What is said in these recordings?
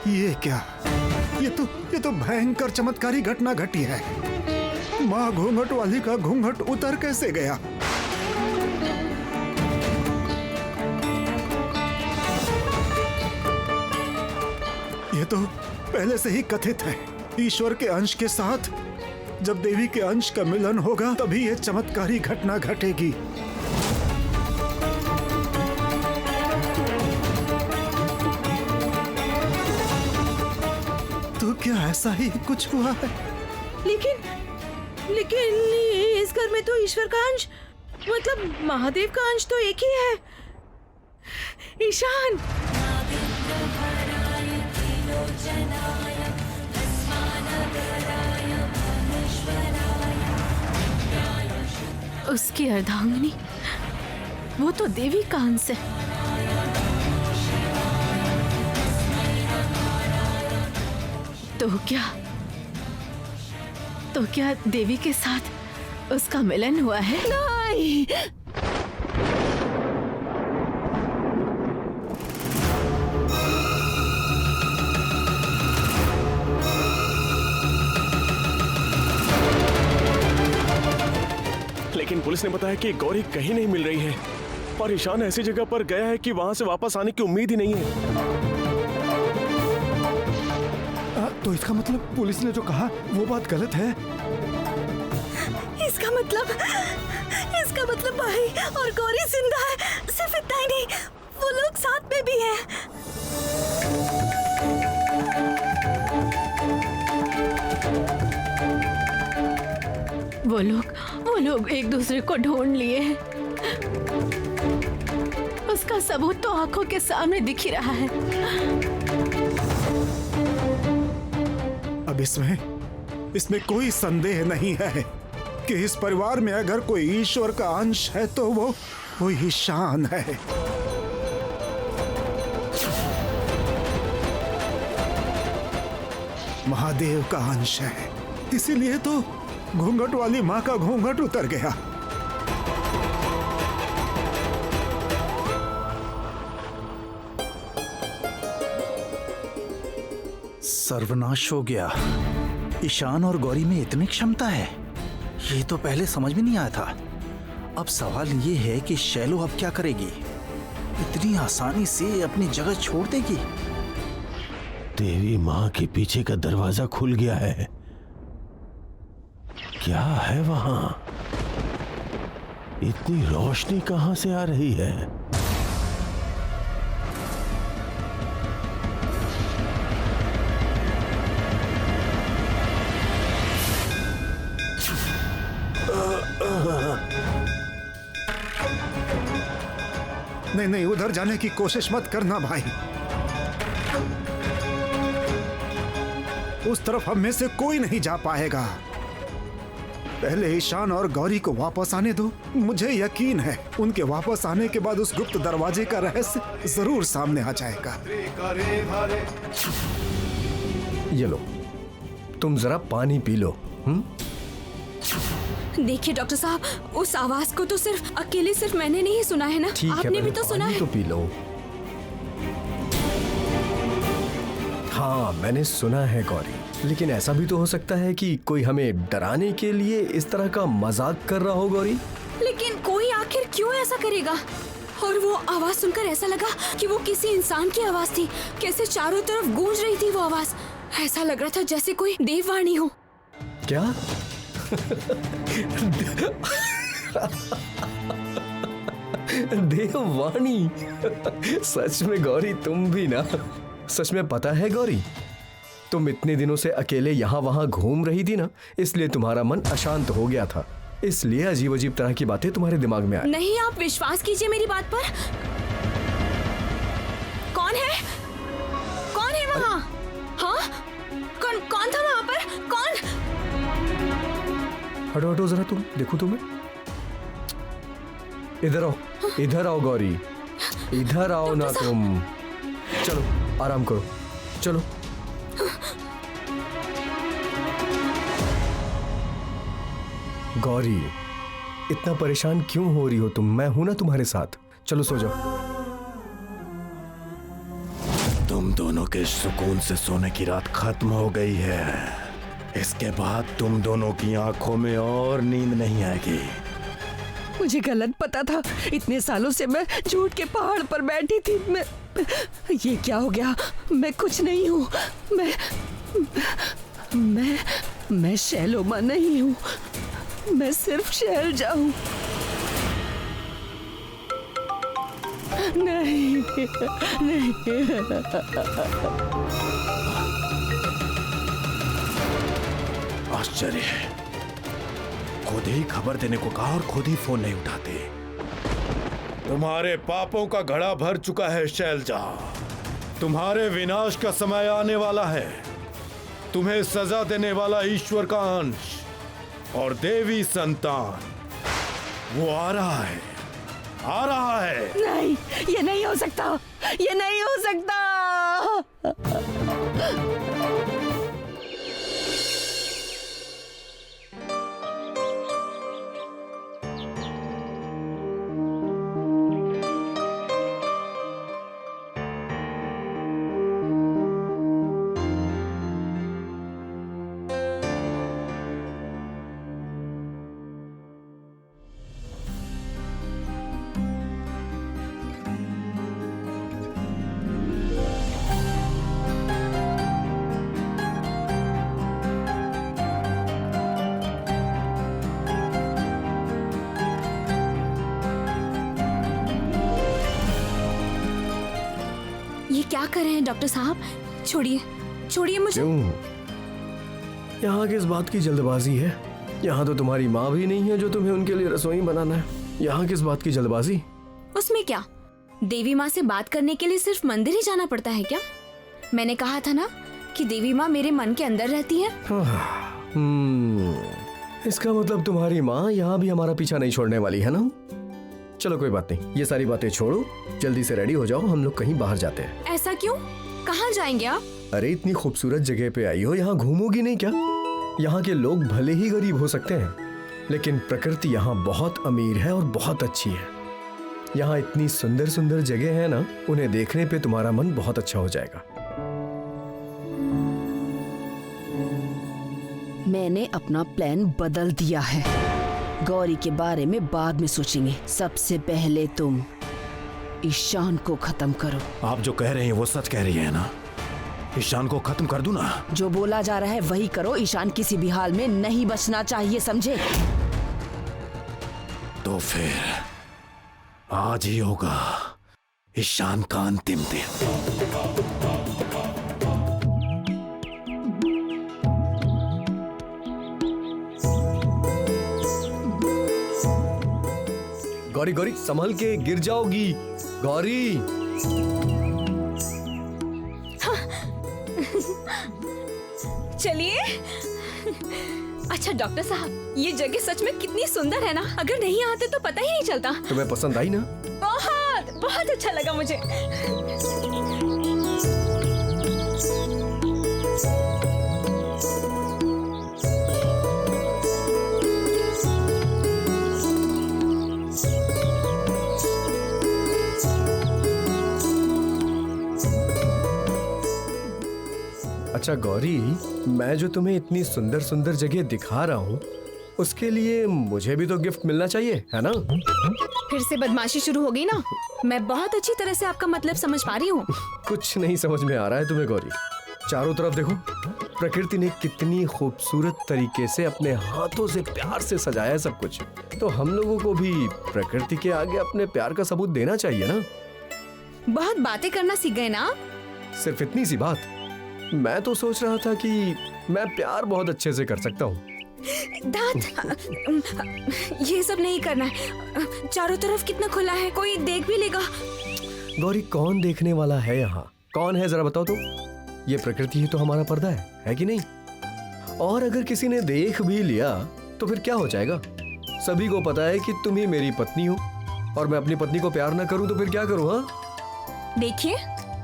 ये क्या? ये तो भयंकर चमत्कारी घटना घटी है। माँ घूंघट वाली का घूंघट उतर कैसे गया? ये तो पहले से ही कथित है। ईश्वर के अंश के साथ जब देवी के अंश का मिलन होगा तभी ये चमत्कारी घटना घटेगी। तो क्या ऐसा ही कुछ हुआ है? लेकिन इस घर में तो ईश्वर का अंश मतलब महादेव का अंश तो एक ही है। ईशान, उसकी अर्धांगिनी वो तो देवी का अंश है। तो क्या देवी के साथ उसका मिलन हुआ है? नहीं। लेकिन पुलिस ने बताया कि गौरी कहीं नहीं मिल रही है और ईशान ऐसी जगह पर गया है कि वहां से वापस आने की उम्मीद ही नहीं है। तो इसका मतलब पुलिस ने जो कहा वो बात गलत है। इसका मतलब भाई और गौरी जिंदा है। सिर्फ इतना ही नहीं, वो लोग साथ में भी हैं। वो लोग एक दूसरे को ढूंढ लिए हैं। उसका सबूत तो आंखों के सामने दिख ही रहा है। अब इसमें कोई संदेह नहीं है कि इस परिवार में अगर कोई ईश्वर का अंश है तो वो ईशान है। महादेव का अंश है, इसीलिए तो घूंघट वाली माँ का घूंघट उतर गया। सर्वनाश हो गया। ईशान और गौरी में इतनी क्षमता है, ये तो पहले समझ में नहीं आया था। अब सवाल ये है कि शैलो अब क्या करेगी? इतनी आसानी से अपनी जगह छोड़ देगी? देवी माँ के पीछे का दरवाजा खुल गया है। क्या है वहां? इतनी रोशनी कहां से आ रही है? नहीं, उधर जाने की कोशिश मत करना भाई। उस तरफ हम में से कोई नहीं जा पाएगा। पहले ईशान और गौरी को वापस आने दो। मुझे यकीन है उनके वापस आने के बाद उस गुप्त दरवाजे का रहस्य जरूर सामने आ जाएगा। ये लो, तुम जरा पानी पी लो। देखिए डॉक्टर साहब, उस आवाज को तो सिर्फ मैंने नहीं सुना है ना? आपने भी तो सुना है। तो पी लो। हाँ, मैंने सुना है गौरी, लेकिन ऐसा भी तो हो सकता है कि कोई हमें डराने के लिए इस तरह का मजाक कर रहा हो गौरी। लेकिन कोई आखिर क्यों ऐसा करेगा? और वो आवाज सुनकर ऐसा लगा कि वो किसी इंसान की आवाज थी। कैसे चारों तरफ गूंज रही थी वो आवाज। ऐसा लग रहा था जैसे कोई देववाणी हो। क्या? देववाणी? सच में गौरी, तुम भी ना। सच में पता है गौरी, तुम इतने दिनों से अकेले यहाँ वहां घूम रही थी ना, इसलिए तुम्हारा मन अशांत हो गया था। इसलिए अजीब अजीब तरह की बातें तुम्हारे दिमाग में आई। नहीं, आप विश्वास कीजिए मेरी बात पर। कौन है वहाँ? हाँ, कौन था वहाँ पर? कौन? हटो जरा, तुम देखो तुम्हें। इधर आओ गौरी, इधर आओ ना तुम। चलो आराम करो, चलो। गौरी, इतना परेशान क्यों हो रही हो तुम? मैं हूं ना तुम्हारे साथ। चलो सो जाओ। तुम दोनों के सुकून से सोने की रात खत्म हो गई है। इसके बाद तुम दोनों की आंखों में और नींद नहीं आएगी। मुझे गलत पता था। इतने सालों से मैं झूठ के पहाड़ पर बैठी थी। ये क्या हो गया? मैं कुछ नहीं हूँ। मैं शैलोमा नहीं हूँ। मैं सिर्फ शैलजा हूँ। नहीं, नहीं। आश्चर्य है, खुद ही खबर देने को कहा और खुद ही फोन नहीं उठाते। तुम्हारे पापों का घड़ा भर चुका है शैलजा। तुम्हारे विनाश का समय आने वाला है। तुम्हें सजा देने वाला ईश्वर का अंश और देवी संतान वो आ रहा है, आ रहा है। नहीं, ये नहीं हो सकता। ये नहीं हो सकता। क्या कर रहे हैं डॉक्टर साहब? छोड़िए, छोड़िए मुझे। क्यों? यहाँ किस बात की जल्दबाजी है? यहाँ तो तुम्हारी माँ भी नहीं है जो तुम्हें उनके लिए रसोई बनाना है। यहाँ किस बात की जल्दबाजी? उसमें क्या? देवी माँ से बात करने के लिए सिर्फ मंदिर ही जाना पड़ता है क्या? मैंने कहा था ना कि देवी माँ मेरे मन के अंदर रहती है। इसका मतलब तुम्हारी माँ यहाँ भी हमारा पीछा नहीं छोड़ने वाली है ना? चलो कोई बात नहीं, ये सारी बातें छोड़ो, जल्दी से रेडी हो जाओ, हम लोग कहीं बाहर जाते हैं। ऐसा क्यों? कहाँ जाएंगे आप? अरे इतनी खूबसूरत जगह पे आई हो, यहाँ घूमोगी नहीं क्या? यहाँ के लोग भले ही गरीब हो सकते हैं, लेकिन प्रकृति यहाँ बहुत अमीर है और बहुत अच्छी है। यहाँ इतनी सुंदर सुंदर जगह है ना, उन्हें देखने पे तुम्हारा मन बहुत अच्छा हो जाएगा। मैंने अपना प्लान बदल दिया है। गौरी के बारे में बाद में सोचेंगे। सबसे पहले तुम ईशान को खत्म करो। आप जो कह रहे हैं वो सच कह रही है ना? ईशान को खत्म कर दूं ना? जो बोला जा रहा है वही करो। ईशान किसी भी हाल में नहीं बचना चाहिए, समझे? तो फिर आज ही होगा ईशान का अंतिम दिन। गौरी गौरी संभल के, गिर जाओगी गौरी। चलिए। अच्छा डॉक्टर साहब, ये जगह सच में कितनी सुंदर है ना। अगर नहीं आते तो पता ही नहीं चलता। तुम्हें पसंद आई ना? बहुत बहुत अच्छा लगा मुझे। अच्छा गौरी, मैं जो तुम्हें इतनी सुंदर सुंदर जगह दिखा रहा हूँ, उसके लिए मुझे भी तो गिफ्ट मिलना चाहिए, है ना? फिर से बदमाशी शुरू हो गई ना। मैं बहुत अच्छी तरह से आपका मतलब समझ पा रही हूँ। कुछ नहीं समझ में आ रहा है तुम्हें गौरी? चारों तरफ देखो, प्रकृति ने कितनी खूबसूरत तरीके से अपने हाथों से प्यार से सजाया है सब कुछ। तो हम लोगों को भी प्रकृति के आगे अपने प्यार का सबूत देना चाहिए ना? बहुत बातें करना सीख गए ना? सिर्फ इतनी सी बात? मैं तो सोच रहा था कि मैं प्यार बहुत अच्छे से कर सकता हूँ। दांत, ये सब नहीं करना है। चारों तरफ कितना खुला है, कोई देख भी लेगा। गौरी, कौन देखने वाला है यहाँ? कौन है जरा बताओ तो? ये प्रकृति ही तो हमारा पर्दा है कि नहीं? और अगर किसी ने देख भी लिया तो फिर क्या हो जाएगा? सभी को पता है कि तुम ही मेरी पत्नी हो, और मैं अपनी पत्नी को प्यार ना करूं तो फिर क्या करूं? हाँ देखिए,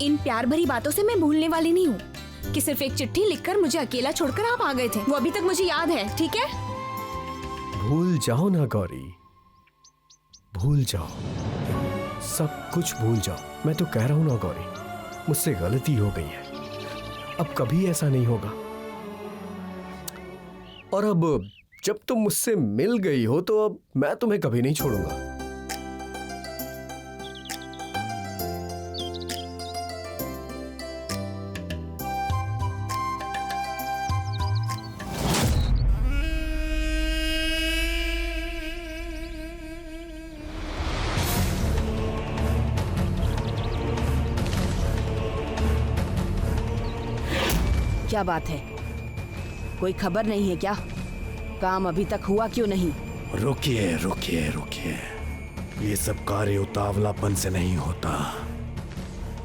इन प्यार भरी बातों से मैं भूलने वाली नहीं हूँ कि सिर्फ एक चिट्ठी लिखकर मुझे अकेला छोड़कर आप आ गए थे। वो अभी तक मुझे याद है, ठीक है? भूल जाओ ना गौरी, भूल जाओ, सब कुछ भूल जाओ। मैं तो कह रहा हूँ ना गौरी, मुझसे गलती हो गई है, अब कभी ऐसा नहीं होगा। और अब जब तुम मुझसे मिल गई हो तो अब मैं तुम्हें कभी नहीं छोड़ूंगा। क्या बात है, कोई खबर नहीं है क्या? काम अभी तक हुआ क्यों नहीं? रुकिए रुकिए रुकिए, ये सब कार्य उतावलापन से नहीं होता।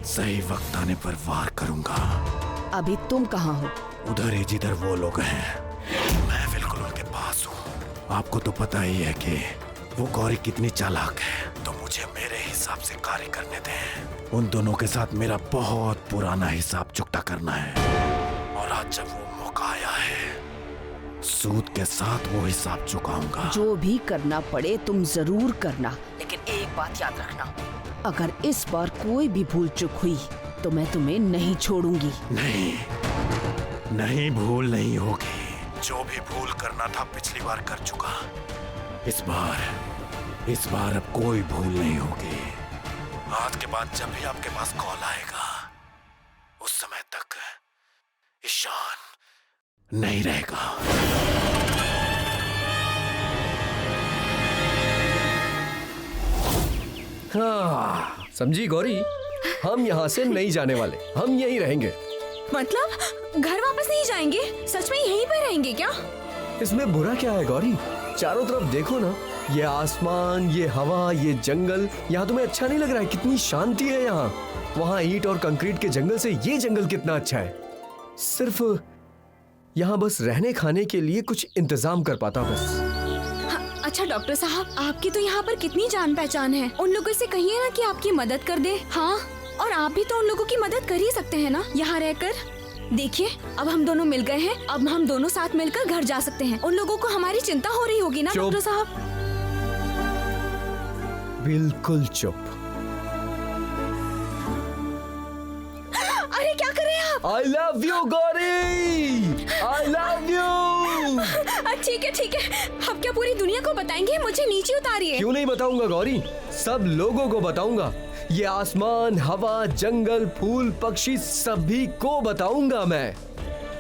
सही वक्त आने पर वार करूंगा। अभी तुम कहाँ हो? उधर ही जिधर वो लोग हैं, मैं बिल्कुल उनके पास हूँ। आपको तो पता ही है कि वो गौरी कितनी चालाक है, तो मुझे मेरे हिसाब से कार्य करने दें। उन दोनों के साथ मेरा बहुत पुराना हिसाब चुकता करना है, और आज जब वो मौका आया है, सूद के साथ वो हिसाब चुकाऊंगा। जो भी करना पड़े तुम जरूर करना, लेकिन एक बात याद रखना, अगर इस बार कोई भी भूल चूक हुई तो मैं तुम्हें नहीं छोड़ूंगी। नहीं नहीं, भूल नहीं होगी। जो भी भूल करना था पिछली बार कर चुका। इस बार अब कोई भूल नहीं होगी। आज के बाद जब भी आपके पास कॉल आएगा, उस समय तक ईशान नहीं रहेगा। हाँ, समझी गौरी, हम यहाँ से नहीं जाने वाले, हम यहीं रहेंगे। मतलब घर वापस नहीं जाएंगे? सच में यहीं पर रहेंगे क्या? इसमें बुरा क्या है गौरी? चारों तरफ देखो ना, ये आसमान, ये हवा, ये जंगल। यहाँ तुम्हें अच्छा नहीं लग रहा है? कितनी शांति है यहाँ। वहाँ ईंट और कंक्रीट के जंगल से ये जंगल कितना अच्छा है। सिर्फ यहाँ बस रहने खाने के लिए कुछ इंतजाम कर पाता बस। अच्छा डॉक्टर साहब, आपकी तो यहाँ पर कितनी जान पहचान है। उन लोगों से कहिए ना कि आपकी मदद कर दे। हाँ, और आप भी तो उन लोगों की मदद कर ही सकते हैं ना यहाँ रहकर। देखिए, अब हम दोनों मिल गए हैं, अब हम दोनों साथ मिलकर घर जा सकते हैं। उन लोगों को हमारी चिंता हो रही होगी ना चुप। डॉक्टर साहब? बिल्कुल चुप। अरे क्या कर रहे हैं आप? I love you Gauri, I love you। ठीक है, अब क्या पूरी दुनिया को बताएंगे? मुझे नीचे उतारिए। क्यों नहीं बताऊंगा गौरी, सब लोगों को बताऊंगा। ये आसमान, हवा, जंगल, फूल, पक्षी, सभी को बताऊंगा मैं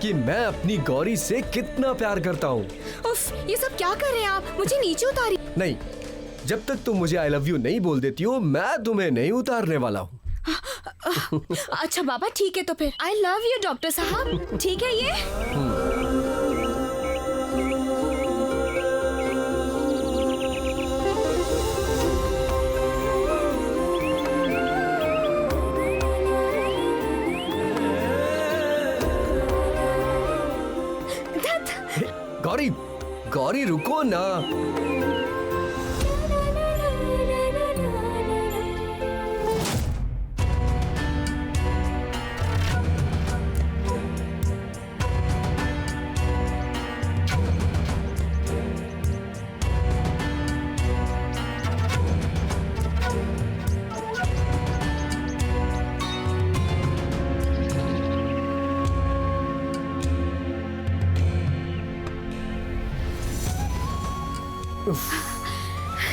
कि मैं अपनी गौरी से कितना प्यार करता हूँ। उफ, ये सब क्या कर रहे हैं आप? मुझे नीचे उतारिए। नहीं, जब तक तुम मुझे आई लव यू नहीं बोल देती हो, मैं तुम्हें नहीं उतारने वाला हूँ। अच्छा बाबा, ठीक है तो फिर आई लव यू डॉक्टर साहब। ठीक है ये। गौरी, गौरी रुको ना।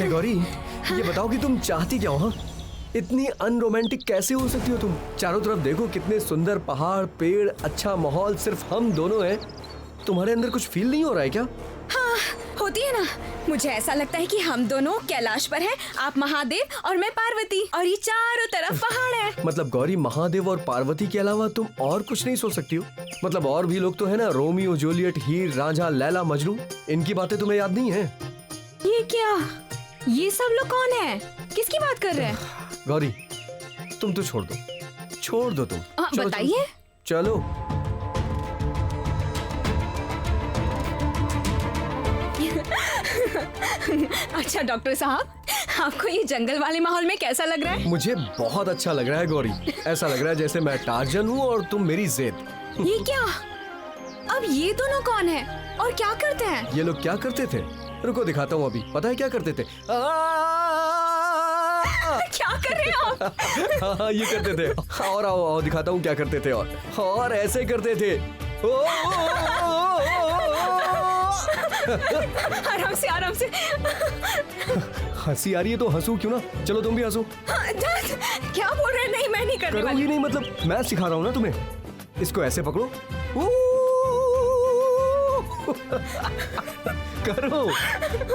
गौरी, ये बताओ कि तुम चाहती क्या हो? इतनी अनरोमांटिक कैसे हो सकती हो तुम? चारों तरफ देखो, कितने सुंदर पहाड़, पेड़, अच्छा माहौल, सिर्फ हम दोनों हैं। तुम्हारे अंदर कुछ फील नहीं हो रहा है क्या? हाँ, होती है ना। मुझे ऐसा लगता है कि हम दोनों कैलाश पर हैं, आप महादेव और मैं पार्वती, और ये चारों तरफ पहाड़ है। मतलब गौरी, महादेव और पार्वती के अलावा तुम और कुछ नहीं सोच सकती हो? मतलब और भी लोग तो है ना, रोमियो जूलियट, हीर रांझा, लैला मजनू, इनकी बातें तुम्हें याद नहीं है? ये क्या? ये सब लोग कौन है? किसकी बात कर रहे हैं? गौरी, तुम तो छोड़ दो तुम। चलो, बताइए। चलो। अच्छा डॉक्टर साहब, आपको ये जंगल वाले माहौल में कैसा लग रहा है? मुझे बहुत अच्छा लग रहा है गौरी। ऐसा लग रहा है जैसे मैं टार्जन हूँ और तुम मेरी ज़ेद। ये क्या? अब ये दोनों कौन है और क्या करते हैं? ये लोग क्या करते थे? रुको दिखाता हूँ अभी। पता है क्या करते थे? क्या कर रहे हैं आप? हाँ ये करते थे। और आओ आओ दिखाता हूँ क्या करते थे। और ऐसे करते थे। आराम से आराम से। हंसी आ रही है तो हंसू क्यों ना? चलो तुम भी हंसो। क्या बोल रहे हैं? नहीं, मैं नहीं करने करोगी वाली। नहीं मतलब मैं सिखा रहा हूँ ना तुम्हें। इसको ऐसे पकड़ो। करो,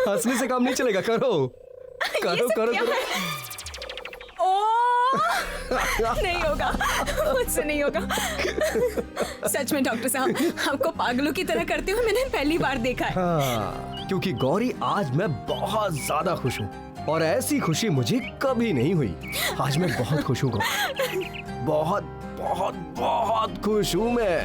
हंसने से काम नहीं चलेगा। करो ये करो सब करो क्या करो। है? नहीं होगा, मुझसे नहीं होगा। सच में डॉक्टर साहब, आपको पागलों की तरह करते हुए मैंने पहली बार देखा है। हाँ, क्योंकि गौरी आज मैं बहुत ज्यादा खुश हूँ और ऐसी खुशी मुझे कभी नहीं हुई। आज मैं बहुत खुश हूँ गौरी। बहुत बहुत बहुत खुश हूँ मैं।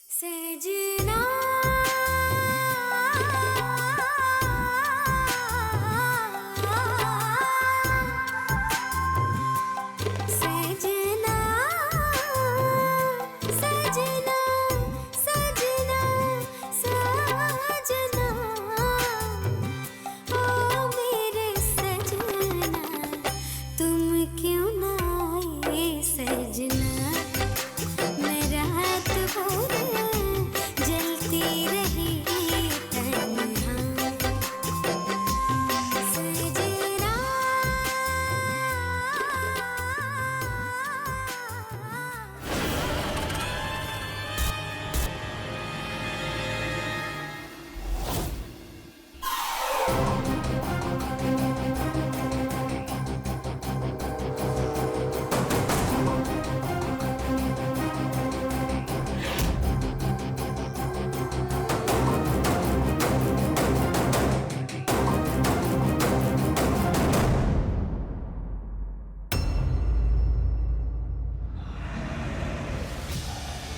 सजना सजना सजना सजना सजना ओ मेरे सजना तुम क्यों ना आए सजना मैं रात भर जलती रही तन्हा सजना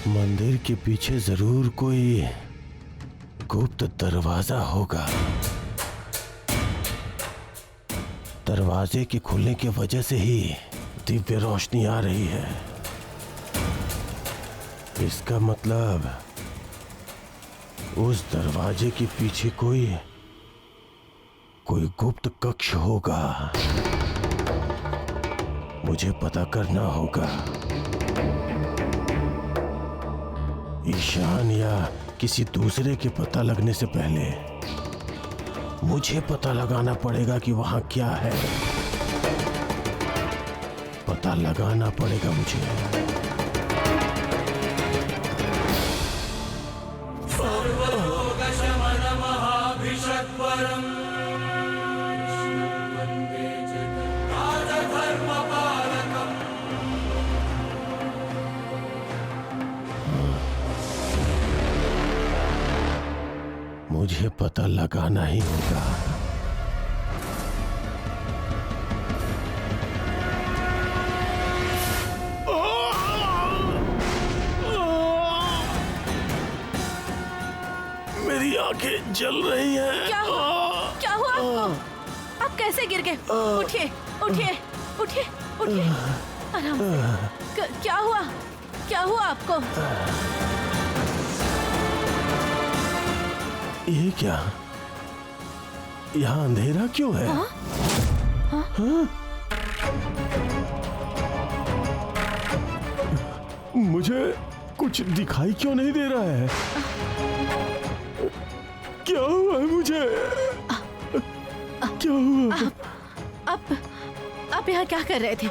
मंदिर के पीछे जरूर कोई गुप्त दरवाजा होगा। दरवाजे के खुलने की वजह से ही दिव्य रोशनी आ रही है। इसका मतलब उस दरवाजे के पीछे कोई गुप्त कक्ष होगा। मुझे पता करना होगा। ईशान या किसी दूसरे के पता लगने से पहले मुझे पता लगाना पड़ेगा कि वहां क्या है। पता लगाना पड़ेगा मुझे। मुझे पता लगाना ही होगा। मेरी आंखें जल रही हैं। क्या हुआ? क्या हुआ आपको? आप कैसे गिर गए? उठिए उठिए उठिए उठिए आराम से। क्या हुआ? क्या हुआ आपको? ये क्या? यहाँ अंधेरा क्यों है? हाँ? मुझे कुछ दिखाई क्यों नहीं दे रहा है? क्या हुआ है मुझे? क्या हुआ? आप यहाँ क्या कर रहे थे?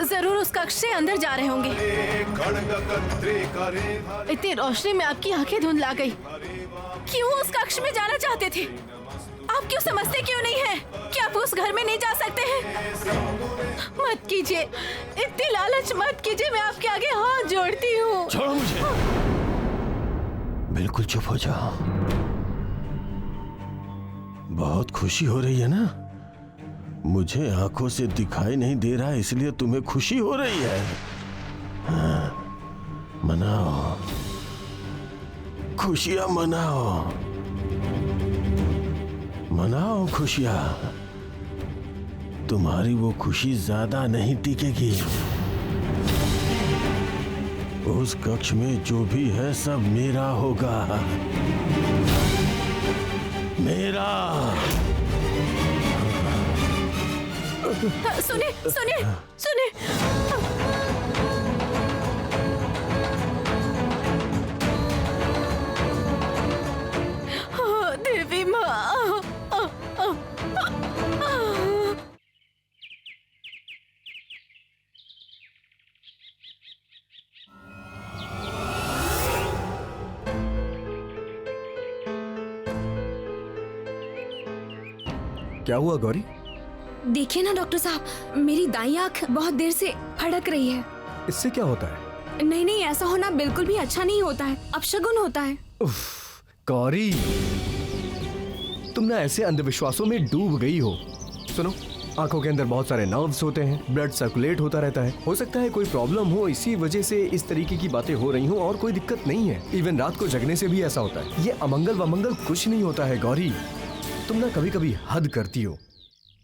जरूर उस कक्ष से अंदर जा रहे होंगे। इतनी रोशनी में आपकी आंखें धुंधला गई। क्यों उस कक्ष में जाना चाहते थे? आप क्यों समझते क्यों नहीं है कि आप उस घर में नहीं जा सकते हैं? मत कीजिए, इतनी लालच मत कीजिए। मैं आपके आगे हाथ जोड़ती हूँ। छोड़ो मुझे। बिल्कुल चुप हो जाओ। बहुत खुशी हो रही है ना? मुझे आंखों से दिखाई नहीं दे रहा इसलिए तुम्हें खुशी हो रही है। हाँ, मनाओ, खुशियां मनाओ, मनाओ खुशियां। तुम्हारी वो खुशी ज्यादा नहीं टिकेगी। उस कक्ष में जो भी है सब मेरा होगा, मेरा। सुने सुने सुने। देवी माँ। क्या हुआ गौरी? देखिए ना डॉक्टर साहब, मेरी दाई आंख बहुत देर से फड़क रही है। इससे क्या होता है? नहीं नहीं, ऐसा होना बिल्कुल भी अच्छा नहीं होता है, अपशगुन होता है। उफ, गौरी, तुम ना ऐसे अंधविश्वासों में डूब गई हो। सुनो, आंखों के अंदर बहुत सारे नर्व्स होते हैं, ब्लड सर्कुलेट होता रहता है। हो सकता है कोई प्रॉब्लम हो, इसी वजह से इस तरीके की बातें हो रही हो, और कोई दिक्कत नहीं है। इवन रात को जगने से भी ऐसा होता है। ये अमंगल वमंगल कुछ नहीं होता है गौरी। तुम ना कभी कभी हद करती हो।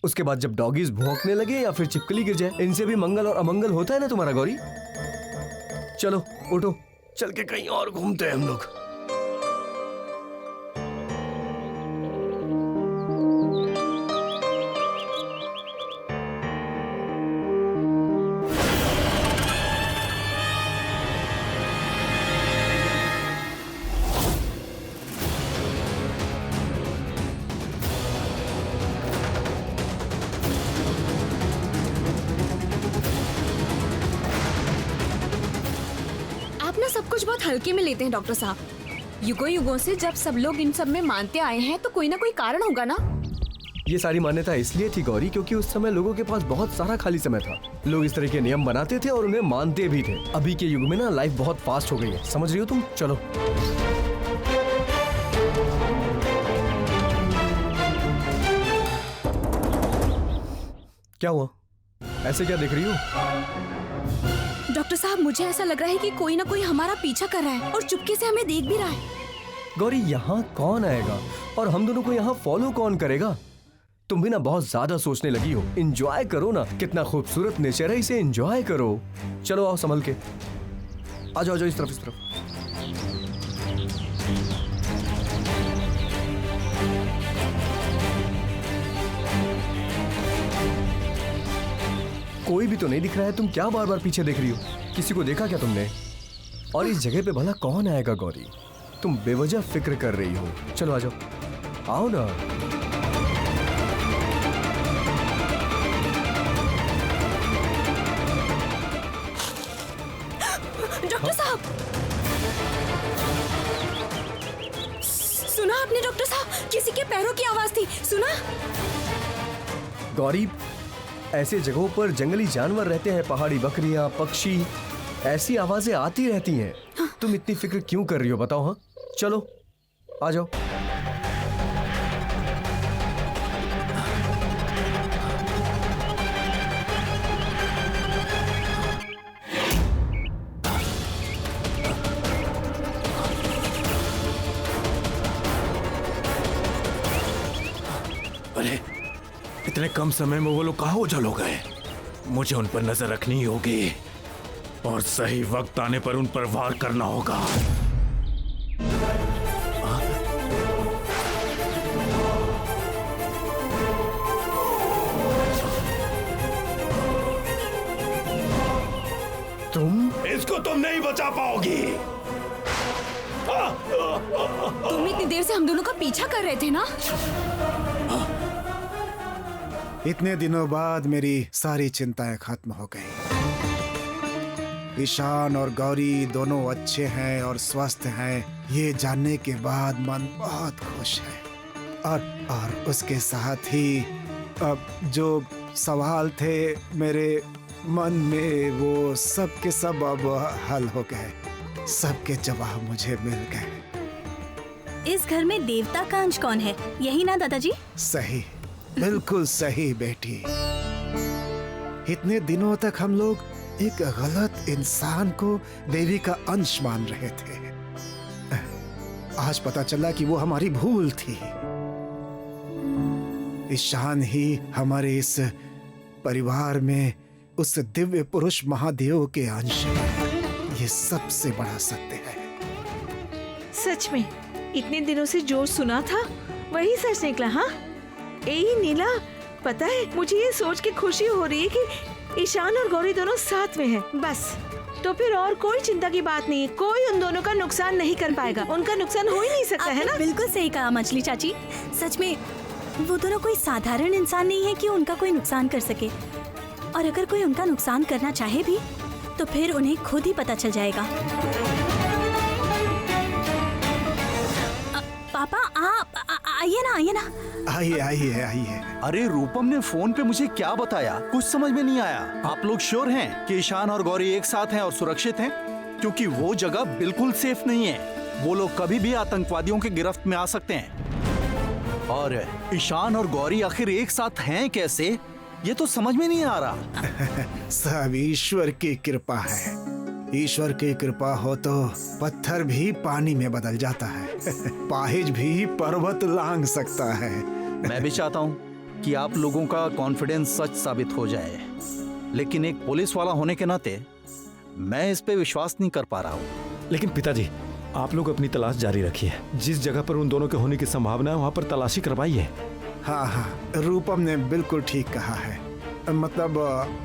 उसके बाद जब डॉगीज भौंकने लगे या फिर चिपकली गिर जाए, इनसे भी मंगल और अमंगल होता है ना तुम्हारा गौरी। चलो उठो, चल के कहीं और घूमते हैं हम लोग। सब कुछ बहुत हल्के में लेते हैं डॉक्टर साहब। युगों युगों से जब सब लोग इन सब में मानते आए हैं तो कोई ना कोई कारण होगा ना। ये सारी मान्यता इसलिए थी गौरी क्योंकि उस समय लोगों के पास बहुत सारा खाली समय था। लोग इस तरह के नियम बनाते थे और उन्हें मानते भी थे। अभी के युग में ना लाइफ बहुत फास्ट हो गई है, समझ रही हो तुम? चलो क्या हुआ? ऐसे क्या देख रही हो? डॉक्टर साहब, मुझे ऐसा लग रहा है कि कोई ना कोई हमारा पीछा कर रहा है और चुपके से हमें देख भी रहा है। गौरी, यहाँ कौन आएगा और हम दोनों को यहाँ फॉलो कौन करेगा? तुम भी ना बहुत ज्यादा सोचने लगी हो। एंजॉय करो ना, कितना खूबसूरत नेचर है, इसे एंजॉय करो। चलो आओ संभल के, आ जाओ, इस तरफ, इस तरफ। कोई भी तो नहीं दिख रहा है, तुम क्या बार बार पीछे देख रही हो? किसी को देखा क्या तुमने? और इस जगह पे भला कौन आएगा गौरी? तुम बेवजह फिक्र कर रही हो। चलो आ जाओ, आओ ना। डॉक्टर साहब, सुना आपने डॉक्टर साहब? किसी के पैरों की आवाज थी, सुना? गौरी, ऐसे जगहों पर जंगली जानवर रहते हैं, पहाड़ी बकरियां, पक्षी, ऐसी आवाजें आती रहती हैं। तुम इतनी फिक्र क्यों कर रही हो बताओ? हाँ चलो आ जाओ। अरे इतने कम समय में वो लोग कहाँ उजल हो गए? मुझे उन पर नजर रखनी होगी और सही वक्त आने पर उन पर वार करना होगा। इसको तुम नहीं बचा पाओगी। तुम इतनी देर से हम दोनों का पीछा कर रहे थे ना? इतने दिनों बाद मेरी सारी चिंताएं खत्म हो गई। ईशान और गौरी दोनों अच्छे हैं और स्वस्थ हैं, ये जानने के बाद मन बहुत खुश है। और उसके साथ ही अब जो सवाल थे मेरे मन में, वो सब के सब अब हल हो गए। सबके जवाब मुझे मिल गए। इस घर में देवता का अंश कौन है? यही ना दादाजी? सही, बिल्कुल सही बेटी। इतने दिनों तक हम लोग एक गलत इंसान को देवी का अंश मान रहे थे। आज पता चला कि वो हमारी भूल थी। ईशान ही हमारे इस परिवार में उस दिव्य पुरुष महादेव के अंश हैं। ये सबसे बड़ा सत्य है। सच में इतने दिनों से जो सुना था वही सच निकला। हाँ यही नीला, पता है मुझे ये सोच के खुशी हो रही है कि ईशान और गौरी दोनों साथ में हैं। बस तो फिर और कोई चिंता की बात नहीं है। कोई उन दोनों का नुकसान नहीं कर पाएगा। उनका नुकसान हो ही नहीं सकता, है ना? बिल्कुल सही कहा मछली चाची। सच में वो दोनों कोई साधारण इंसान नहीं है कि उनका कोई नुकसान कर सके, और अगर कोई उनका नुकसान करना चाहे भी तो फिर उन्हें खुद ही पता चल जाएगा। पापा आप आइए ना, आइए ना। आइए आइए आइए। अरे रूपम ने फोन पे मुझे क्या बताया, कुछ समझ में नहीं आया। आप लोग श्योर हैं कि ईशान और गौरी एक साथ हैं और सुरक्षित हैं? क्योंकि वो जगह बिल्कुल सेफ नहीं है। वो लोग कभी भी आतंकवादियों के गिरफ्त में आ सकते हैं। और ईशान और गौरी आखिर एक साथ हैं कैसे, ये तो समझ में नहीं आ रहा। सब ईश्वर की कृपा है। ईश्वर की कृपा हो तो पत्थर भी पानी में बदल जाता है। पाहिज भी पर्वत लांग सकता है। मैं भी चाहता हूँ कि आप लोगों का कॉन्फिडेंस सच साबित हो जाए, लेकिन एक पुलिस वाला होने के नाते मैं इस पे विश्वास नहीं कर पा रहा हूँ। लेकिन पिताजी, आप लोग अपनी तलाश जारी रखिए। जिस जगह पर उन दोनों के होने की संभावना है वहाँ पर तलाशी करवाइए। हाँ हाँ, रूपम ने बिल्कुल ठीक कहा है। मतलब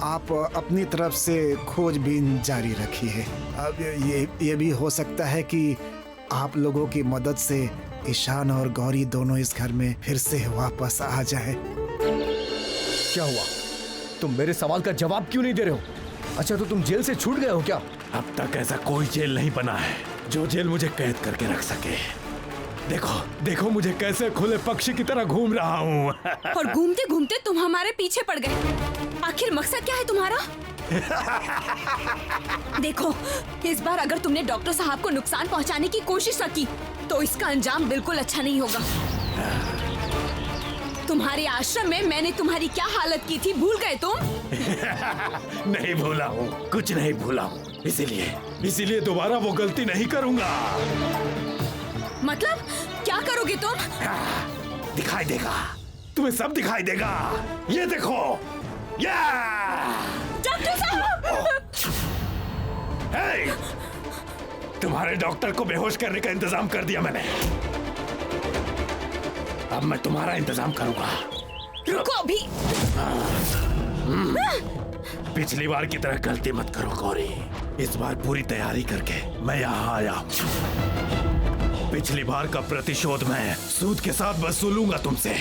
आप अपनी तरफ से खोजबीन जारी रखिए। अब ये भी हो सकता है कि आप लोगों की मदद से ईशान और गौरी दोनों इस घर में फिर से वापस आ जाए। क्या हुआ? तुम मेरे सवाल का जवाब क्यों नहीं दे रहे हो? अच्छा तो तुम जेल से छूट गए हो क्या? अब तक ऐसा कोई जेल नहीं बना है जो जेल मुझे कैद करके रख सके। देखो देखो मुझे कैसे खुले पक्षी की तरह घूम रहा हूँ। और घूमते घूमते तुम हमारे पीछे पड़ गए। आखिर मकसद क्या है तुम्हारा? देखो, इस बार अगर तुमने डॉक्टर साहब को नुकसान पहुंचाने की कोशिश की तो इसका अंजाम बिल्कुल अच्छा नहीं होगा। तुम्हारे आश्रम में मैंने तुम्हारी क्या हालत की थी, भूल गए तुम? नहीं भूला हूँ, कुछ नहीं भूला हूँ। इसीलिए दोबारा वो गलती नहीं करूँगा। मतलब क्या करोगे तुम? दिखाई देगा, तुम्हें सब दिखाई देगा। ये देखो, डॉक्टर साहब! हे! तुम्हारे डॉक्टर को बेहोश करने का इंतजाम कर दिया मैंने। अब मैं तुम्हारा इंतजाम करूंगा। रुको अभी। पिछली बार की तरह गलती मत करो गौरी। इस बार पूरी तैयारी करके मैं यहाँ आया हूँ। पिछली बार का प्रतिशोध मैं सूद के साथ वसूलूंगा तुमसे।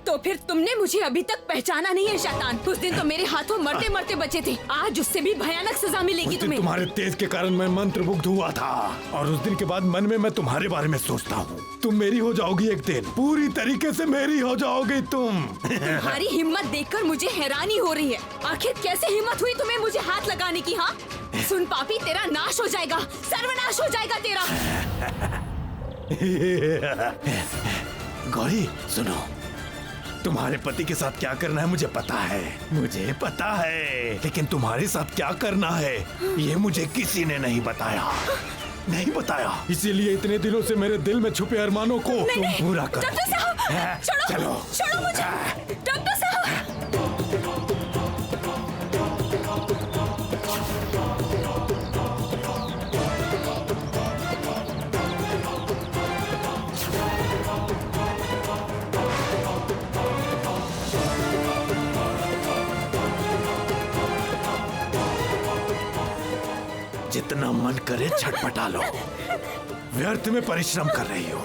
तो फिर तुमने मुझे अभी तक पहचाना नहीं है शैतान। उस दिन तो मेरे हाथों मरते मरते बचे थे। आज उससे भी भयानक सजा मिलेगी तुम्हें। तुम्हारे तेज के कारण मैं मंत्रमुग्ध हुआ था, और उस दिन के बाद मन में मैं तुम्हारे बारे में सोचता हूँ। तुम मेरी हो जाओगी एक दिन, पूरी तरीके से मेरी हो जाओगी तुम। तुम्हारी हिम्मत देखकर मुझे हैरानी हो रही है। आखिर कैसे हिम्मत हुई तुम्हें मुझे हाथ लगाने की? हाँ सुन पापी, तेरा नाश हो जाएगा, सर्वनाश हो जाएगा तेरा। गौरी सुनो, तुम्हारे पति के साथ क्या करना है मुझे पता है, मुझे पता है। लेकिन तुम्हारे साथ क्या करना है ये मुझे किसी ने नहीं बताया, नहीं बताया। इसीलिए इतने दिनों से मेरे दिल में छुपे अरमानों को तुम पूरा करो। डॉक्टर साहब, चलो छोड़ो मुझे। डॉक्टर साहब! जितना मन करे छटपटा लो, व्यर्थ में परिश्रम कर रही हो।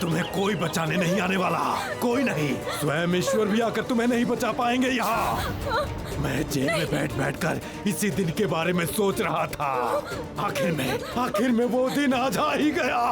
तुम्हें कोई बचाने नहीं आने वाला, कोई नहीं। स्वयं ईश्वर भी आकर तुम्हें नहीं बचा पाएंगे यहाँ। मैं जेल में बैठ बैठकर इसी दिन के बारे में सोच रहा था। आखिर में वो दिन आ जा ही गया।